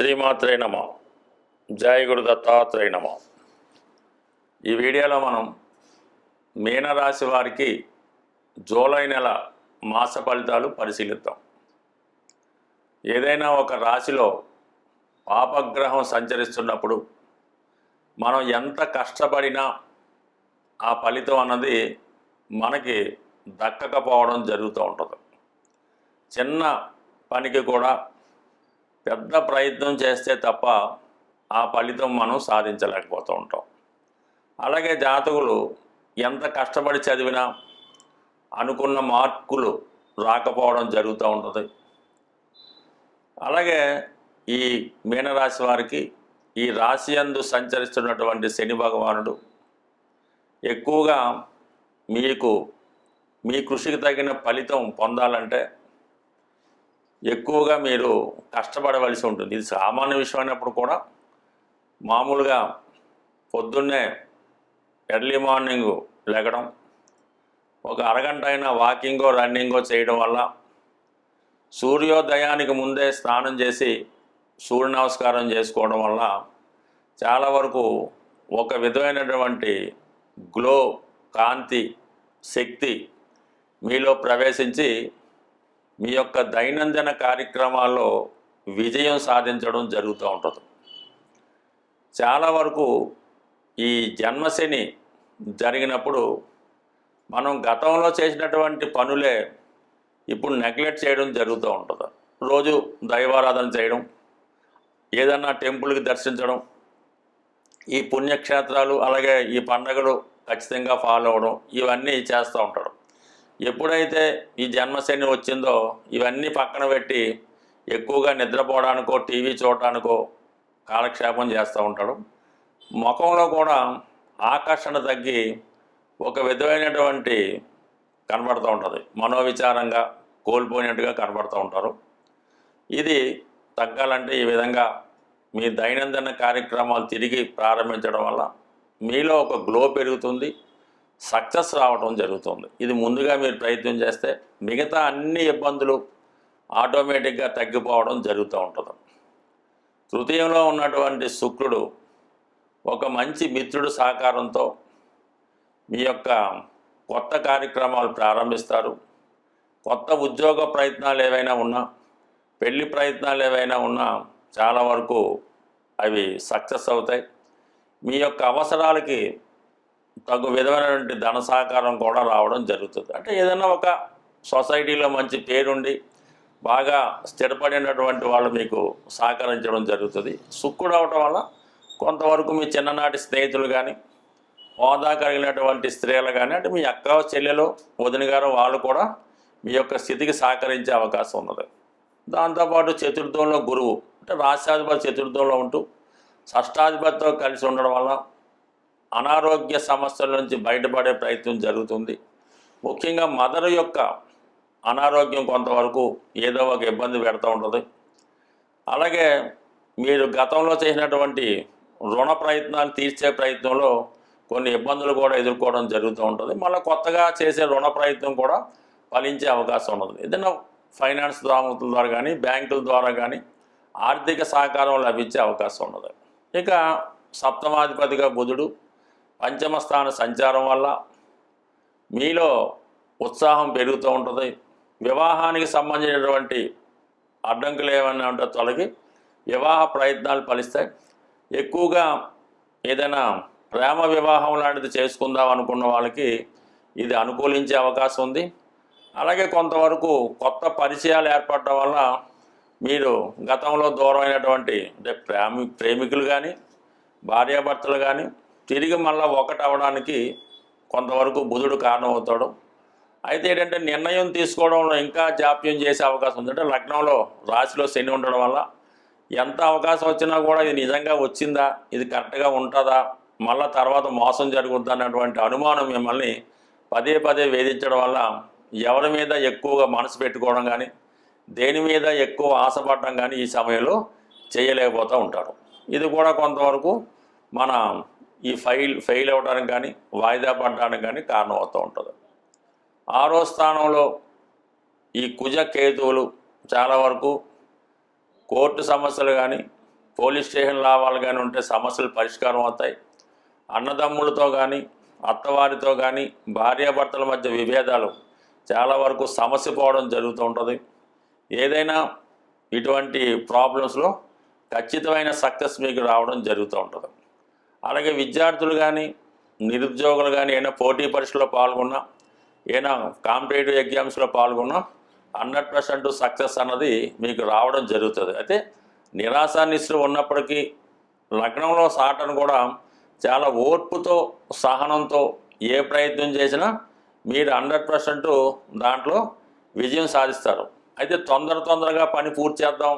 శ్రీమాత్రే నమ. జయ గురు దత్తాత్రేయ నమ. ఈ వీడియోలో మనం మీనరాశి వారికి జూలై నెల మాస ఫలితాలు పరిశీలిద్దాం. ఏదైనా ఒక రాశిలో పాపగ్రహం సంచరిస్తున్నప్పుడు మనం ఎంత కష్టపడినా ఆ ఫలితం అన్నది మనకి దక్కకపోవడం జరుగుతూ ఉంటుంది. చిన్న పనికి కూడా పెద్ద ప్రయత్నం చేస్తే తప్ప ఆ ఫలితం మనం సాధించలేకపోతూ ఉంటాం. అలాగే జాతకులు ఎంత కష్టపడి చదివినా అనుకున్న మార్కులు రాకపోవడం జరుగుతూ ఉంటుంది. అలాగే ఈ మీనరాశి వారికి ఈ రాశి యందు సంచరిస్తున్నటువంటి శని భగవానుడు ఎక్కువగా మీ కృషికి తగిన ఫలితం పొందాలంటే ఎక్కువగా మీరు కష్టపడవలసి ఉంటుంది. ఇది సామాన్య విషయం అయినప్పుడు కూడా మామూలుగా పొద్దున్నే ఎర్లీ మార్నింగ్ లెగడం, ఒక అరగంట అయినా వాకింగో రన్నింగో చేయడం వల్ల, సూర్యోదయానికి ముందే స్నానం చేసి సూర్య నమస్కారం చేసుకోవడం వల్ల చాలా వరకు ఒక విధమైనటువంటి గ్లో, కాంతి, శక్తి మీలో ప్రవేశించి మీ యొక్క దైనందిన కార్యక్రమాల్లో విజయం సాధించడం జరుగుతూ ఉంటుంది. చాలా వరకు ఈ జన్మశని జరిగినప్పుడు మనం గతంలో చేసినటువంటి పనులే ఇప్పుడు నెగ్లెక్ట్ చేయడం జరుగుతూ ఉంటుంది. రోజు దైవారాధన చేయడం, ఏదన్నా టెంపుల్కి దర్శించడం, ఈ పుణ్యక్షేత్రాలు అలాగే ఈ పండుగలు ఖచ్చితంగా ఫాలో అవ్వడం, ఇవన్నీ చేస్తూ ఉంటాడు. ఎప్పుడైతే ఈ జన్మశని వచ్చిందో ఇవన్నీ పక్కన పెట్టి ఎక్కువగా నిద్రపోవడానికో టీవీ చూడడానికో కాలక్షేపం చేస్తూ ఉంటాడు. ముఖంలో కూడా ఆకర్షణ తగ్గి ఒక విధమైనటువంటి కనబడుతూ ఉంటుంది, మనోవిచారంగా కోల్పోయినట్టుగా కనబడుతూ ఉంటారు. ఇది తగ్గాలంటే ఈ విధంగా మీ దైనందిన కార్యక్రమాలు తిరిగి ప్రారంభించడం వల్ల మీలో ఒక గ్లో పెరుగుతుంది, సక్సెస్ రావడం జరుగుతుంది. ఇది ముందుగా మీరు ప్రయత్నం చేస్తే మిగతా అన్ని ఇబ్బందులు ఆటోమేటిక్గా తగ్గిపోవడం జరుగుతూ ఉంటుంది. తృతీయంలో ఉన్నటువంటి శుక్రుడు ఒక మంచి మిత్రుడు సహకారంతో మీ యొక్క కొత్త కార్యక్రమాలు ప్రారంభిస్తారు. కొత్త ఉద్యోగ ప్రయత్నాలు ఏవైనా ఉన్నా, పెళ్లి ప్రయత్నాలు ఏవైనా ఉన్నా చాలా వరకు అవి సక్సెస్ అవుతాయి. మీ యొక్క అవసరాలకి తగు విధమైనటువంటి ధన సహకారం కూడా రావడం జరుగుతుంది. అంటే ఏదైనా ఒక సొసైటీలో మంచి పేరుండి బాగా స్థిరపడినటువంటి వాళ్ళు మీకు సహకరించడం జరుగుతుంది. శుక్రుడు అవటం వల్ల కొంతవరకు మీ చిన్ననాటి స్నేహితులు కానీ, హోదా కలిగినటువంటి స్త్రీలు కానీ, అంటే మీ అక్క చెల్లెలు వదిన గారు వాళ్ళు కూడా మీ యొక్క స్థితికి సహకరించే అవకాశం ఉన్నది. దాంతోపాటు చతుర్థంలో గురువు, అంటే రాష్ట్రాధిపతి చతుర్థంలో ఉంటూ షష్టాధిపతితో కలిసి ఉండడం వల్ల అనారోగ్య సమస్యల నుంచి బయటపడే ప్రయత్నం జరుగుతుంది. ముఖ్యంగా మదర్ యొక్క అనారోగ్యం కొంతవరకు ఏదో ఒక ఇబ్బంది పెడుతూ ఉంటుంది. అలాగే మీరు గతంలో చేసినటువంటి రుణ ప్రయత్నాలు తీర్చే ప్రయత్నంలో కొన్ని ఇబ్బందులు కూడా ఎదుర్కోవడం జరుగుతూ ఉంటుంది. మళ్ళీ కొత్తగా చేసే రుణ ప్రయత్నం కూడా ఫలించే అవకాశం ఉన్నది. ఏదైనా ఫైనాన్స్ ద్వారా కానీ, బ్యాంకుల ద్వారా కానీ ఆర్థిక సహకారం లభించే అవకాశం ఉన్నది. ఇక సప్తమాధిపతిగా బుధుడు పంచమ స్థాన సంచారం వల్ల మీలో ఉత్సాహం పెరుగుతూ ఉంటుంది. వివాహానికి సంబంధించినటువంటి అడ్డంకులు ఏమైనా ఉంటే తొలగి వివాహ ప్రయత్నాలు ఫలిస్తాయి. ఎక్కువగా ఏదైనా ప్రేమ వివాహం లాంటిది చేసుకుందాం అనుకున్న వాళ్ళకి ఇది అనుకూలించే అవకాశం ఉంది. అలాగే కొంతవరకు కొత్త పరిచయాలు ఏర్పడడం వల్ల మీరు గతంలో దూరమైనటువంటి అంటే ప్రేమికులు కానీ, భార్యాభర్తలు కానీ తిరిగి మళ్ళీ ఒకటి అవ్వడానికి కొంతవరకు బుధుడు కారణమవుతాడు. అయితే ఏంటంటే నిర్ణయం తీసుకోవడంలో ఇంకా జాప్యం చేసే అవకాశం ఉంది. అంటే లగ్నంలో రాశిలో శని ఉండడం వల్ల ఎంత అవకాశం వచ్చినా కూడా ఇది నిజంగా వచ్చిందా, ఇది కరెక్ట్గా ఉంటుందా, మళ్ళీ తర్వాత మోసం జరుగుద్దా అన్నటువంటి అనుమానం మిమ్మల్ని పదే పదే వేధించడం వల్ల ఎవరి మీద ఎక్కువగా మనసు పెట్టుకోవడం కానీ, దేని మీద ఎక్కువ ఆశపడడం కానీ ఈ సమయంలో చేయలేకపోతూ ఉంటాడు. ఇది కూడా కొంతవరకు మన ఈ ఫెయిల్ అవ్వడానికి కానీ, వాయిదా పడడానికి కానీ కారణమవుతూ ఉంటుంది. 6వ స్థానంలో ఈ కుజ కేతువులు చాలా వరకు కోర్టు సమస్యలు కానీ, పోలీస్ స్టేషన్ లావాలు కానీ ఉంటే సమస్యలు పరిష్కారం అవుతాయి. అన్నదమ్ములతో కానీ అత్తవారితో కానీ భార్యాభర్తల మధ్య విభేదాలు చాలా వరకు సమస్య పోవడం జరుగుతూ ఉంటుంది. ఏదైనా ఇటువంటి ప్రాబ్లమ్స్లో ఖచ్చితమైన సక్సెస్ మీకు రావడం జరుగుతూ ఉంటుంది. అలాగే విద్యార్థులు కానీ నిరుద్యోగులు కానీ ఏదైనా పోటీ పరీక్షలో పాల్గొన్నా, ఏదైనా కాంపిటేటివ్ ఎగ్జామ్స్లో పాల్గొన్నా 100% సక్సెస్ అన్నది మీకు రావడం జరుగుతుంది. అయితే నిరాశ నిస్సు ఉన్నప్పటికీ లగ్నంలో సాటర్న్ కూడా చాలా ఓర్పుతో సహనంతో ఏ ప్రయత్నం చేసినా మీరు 100% దాంట్లో విజయం సాధిస్తారు. అయితే తొందరగా పని పూర్తి చేద్దాం,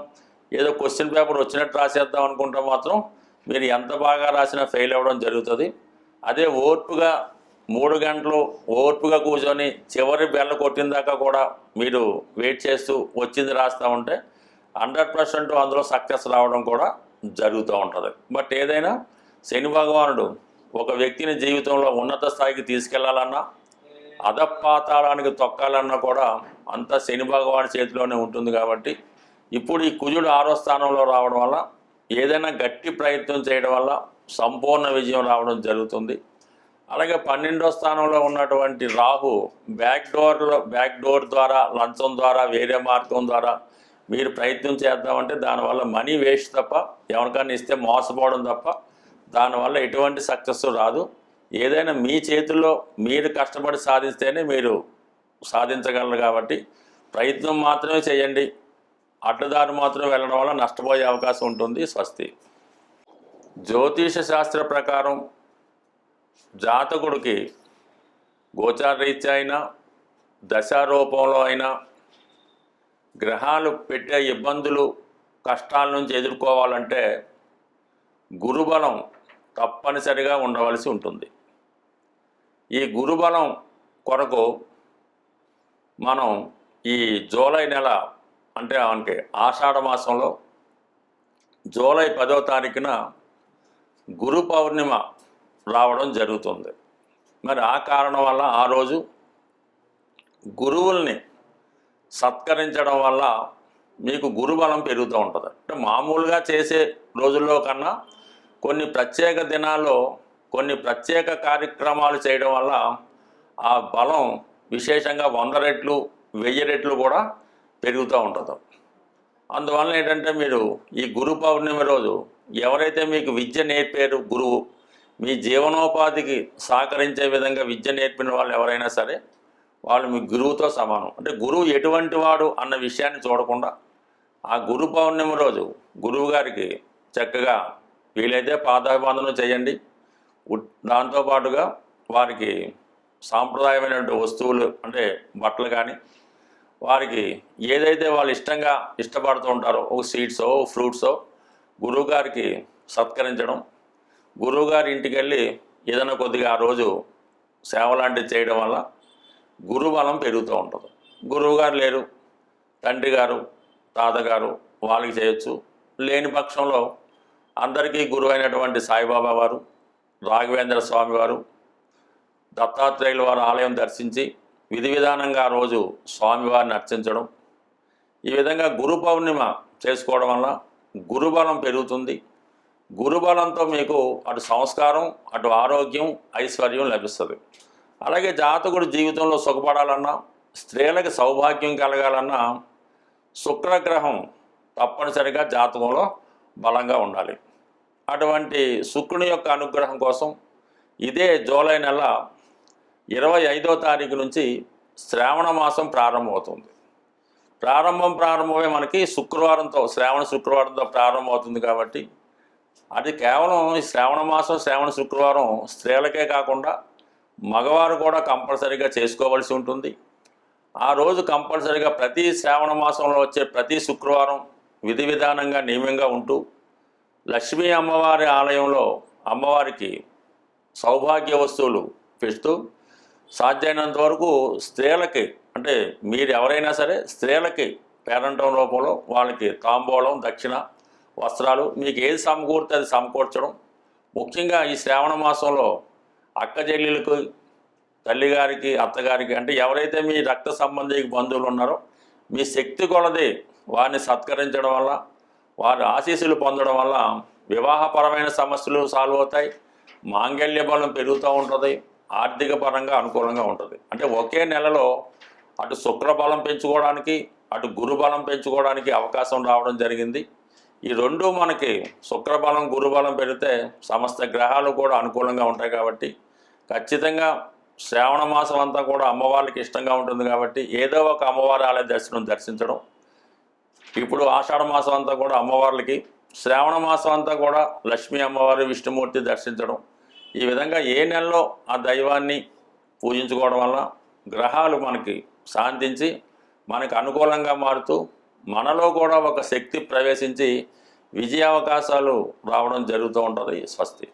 ఏదో క్వశ్చన్ పేపర్ వచ్చినట్టు రాసేద్దాం అనుకుంటే మాత్రం మీరు ఎంత బాగా రాసినా ఫెయిల్ అవ్వడం జరుగుతుంది. అదే ఓర్పుగా 3 గంటలు ఓర్పుగా కూర్చొని చివరి బెల్ల కొట్టిన దాకా కూడా మీరు వెయిట్ చేస్తూ వచ్చింది రాస్తూ ఉంటే 100% అందులో సక్సెస్ రావడం కూడా జరుగుతూ ఉంటుంది. బట్ ఏదైనా శని భగవానుడు ఒక వ్యక్తిని జీవితంలో ఉన్నత స్థాయికి తీసుకెళ్లాలన్నా అధపాతాళానికి తొక్కాలన్నా కూడా అంతా శని భగవాని చేతిలోనే ఉంటుంది. కాబట్టి ఇప్పుడు ఈ కుజుడు 6వ స్థానంలో రావడం వల్ల ఏదైనా గట్టి ప్రయత్నం చేయడం వల్ల సంపూర్ణ విజయం రావడం జరుగుతుంది. అలాగే 12వ స్థానంలో ఉన్నటువంటి రాహు బ్యాక్ డోర్ ద్వారా లంచం ద్వారా వేరే మార్గం ద్వారా మీరు ప్రయత్నం చేద్దామంటే దానివల్ల మనీ వేస్ట్ తప్ప, ఎవరికైనా ఇస్తే మోసపోవడం తప్ప దానివల్ల ఎటువంటి సక్సెస్ రాదు. ఏదైనా మీ చేతుల్లో మీరు కష్టపడి సాధిస్తేనే మీరు సాధించగలరు. కాబట్టి ప్రయత్నం మాత్రమే చేయండి, అడ్డదారి మాత్రం వెళ్ళడం వల్ల నష్టపోయే అవకాశం ఉంటుంది. స్వస్తి. జ్యోతిష శాస్త్ర ప్రకారం జాతకుడికి గోచార రీత్యా అయినా దశారూపంలో అయినా గ్రహాలు పెట్టే ఇబ్బందులు కష్టాల నుంచి ఎదుర్కోవాలంటే గురుబలం తప్పనిసరిగా ఉండవలసి ఉంటుంది. ఈ గురుబలం కొరకు మనం ఈ జూలై నెల అంటే ఆషాఢ మాసంలో జూలై 10వ తారీఖున గురు పౌర్ణిమ రావడం జరుగుతుంది. మరి ఆ కారణం వల్ల ఆ రోజు గురువుల్ని సత్కరించడం వల్ల మీకు గురుబలం పెరుగుతూ ఉంటుంది. అంటే మామూలుగా చేసే రోజుల్లో కన్నా కొన్ని ప్రత్యేక దినాల్లో కొన్ని ప్రత్యేక కార్యక్రమాలు చేయడం వల్ల ఆ బలం విశేషంగా 100 రెట్లు 1000 రెట్లు కూడా పెరుగుతూ ఉంటుంది. అందువల్ల ఏంటంటే మీరు ఈ గురు పౌర్ణిమ రోజు ఎవరైతే మీకు విద్య నేర్పారు గురువు, మీ జీవనోపాధికి సహకరించే విధంగా విద్య నేర్పిన వాళ్ళు ఎవరైనా సరే వాళ్ళు మీ గురువుతో సమానం. అంటే గురువు ఎటువంటి వాడు అన్న విషయాన్ని చూడకుండా ఆ గురు పౌర్ణిమ రోజు గురువు గారికి చక్కగా వీలైతే పాదాభివందనం చేయండి. దాంతోపాటుగా వారికి సాంప్రదాయమైనటువంటి వస్తువులు అంటే బట్టలు కానీ వారికి ఏదైతే వాళ్ళు ఇష్టపడుతూ ఉంటారో ఒక సీడ్సో ఫ్రూట్సో గురువుగారికి సత్కరించడం, గురువుగారి ఇంటికి వెళ్ళి ఏదైనా కొద్దిగా ఆ రోజు సేవ లాంటివి చేయడం వల్ల గురుబలం పెరుగుతూ ఉంటుంది. గురువుగారు లేరు, తండ్రి గారు తాతగారు వాళ్ళకి చేయొచ్చు. లేని పక్షంలో అందరికీ గురువు అయినటువంటి సాయిబాబా వారు, రాఘవేంద్ర స్వామి వారు, దత్తాత్రేయుల వారి ఆలయం దర్శించి విధి విధానంగా ఆ రోజు స్వామివారిని అర్చించడం, ఈ విధంగా గురు పౌర్ణిమ చేసుకోవడం వల్ల గురుబలం పెరుగుతుంది. గురుబలంతో మీకు అటు సంస్కారం అటు ఆరోగ్యం ఐశ్వర్యం లభిస్తుంది. అలాగే జాతకుడు జీవితంలో సుఖపడాలన్నా స్త్రీలకు సౌభాగ్యం కలగాలన్నా శుక్రగ్రహం తప్పనిసరిగా జాతకంలో బలంగా ఉండాలి. అటువంటి శుక్రుని యొక్క అనుగ్రహం కోసం ఇదే జూలై నెల 25వ తారీఖు నుంచి శ్రావణ మాసం ప్రారంభమవుతుంది. ప్రారంభమే మనకి శుక్రవారంతో శ్రావణ శుక్రవారంతో ప్రారంభమవుతుంది. కాబట్టి అది కేవలం ఈ శ్రావణ మాసం శ్రావణ శుక్రవారం స్త్రీలకే కాకుండా మగవారు కూడా కంపల్సరీగా చేసుకోవలసి ఉంటుంది. ఆ రోజు కంపల్సరీగా ప్రతి శ్రావణ మాసంలో వచ్చే ప్రతి శుక్రవారం విధి విధానంగా నియమంగా ఉంటూ లక్ష్మీ అమ్మవారి ఆలయంలో అమ్మవారికి సౌభాగ్య వస్తువులు పెడుతూ సాధ్యమైనంత వరకు స్త్రీలకి అంటే మీరు ఎవరైనా సరే స్త్రీలకి పేరంటం రూపంలో వాళ్ళకి తాంబూలం దక్షిణ వస్త్రాలు మీకు ఏది సమకూరితే అది సమకూర్చడం. ముఖ్యంగా ఈ శ్రావణ మాసంలో అక్క చెల్లెలకు తల్లిగారికి అత్తగారికి అంటే ఎవరైతే మీ రక్త సంబంధిక బంధువులు ఉన్నారో మీ శక్తి కొలది వారిని సత్కరించడం వల్ల వారి ఆశీస్సులు పొందడం వల్ల వివాహపరమైన సమస్యలు సాల్వ్ అవుతాయి, మాంగళ్య బలం పెరుగుతూ ఉంటుంది, ఆర్థిక పరంగా అనుకూలంగా ఉంటుంది. అంటే ఒకే నెలలో అటు శుక్రబలం పెంచుకోవడానికి అటు గురుబలం పెంచుకోవడానికి అవకాశం రావడం జరిగింది. ఈ రెండు మనకి శుక్రబలం గురుబలం పెరిగితే సమస్త గ్రహాలు కూడా అనుకూలంగా ఉంటాయి కాబట్టి ఖచ్చితంగా శ్రావణ మాసం అంతా కూడా అమ్మవారికి ఇష్టంగా ఉంటుంది కాబట్టి ఏదో ఒక అమ్మవారి ఆలయ దర్శించడం. ఇప్పుడు ఆషాఢ మాసం అంతా కూడా అమ్మవార్లకి, శ్రావణ మాసం అంతా కూడా లక్ష్మీ అమ్మవారి విష్ణుమూర్తి దర్శించడం. ఈ విధంగా ఏ నెలలో ఆ దైవాన్ని పూజించుకోవడం వల్ల గ్రహాలు మనకి శాంతించి మనకు అనుకూలంగా మారుతూ మనలో కూడా ఒక శక్తి ప్రవేశించి విజయావకాశాలు రావడం జరుగుతూ ఉంటుంది. స్వస్తి.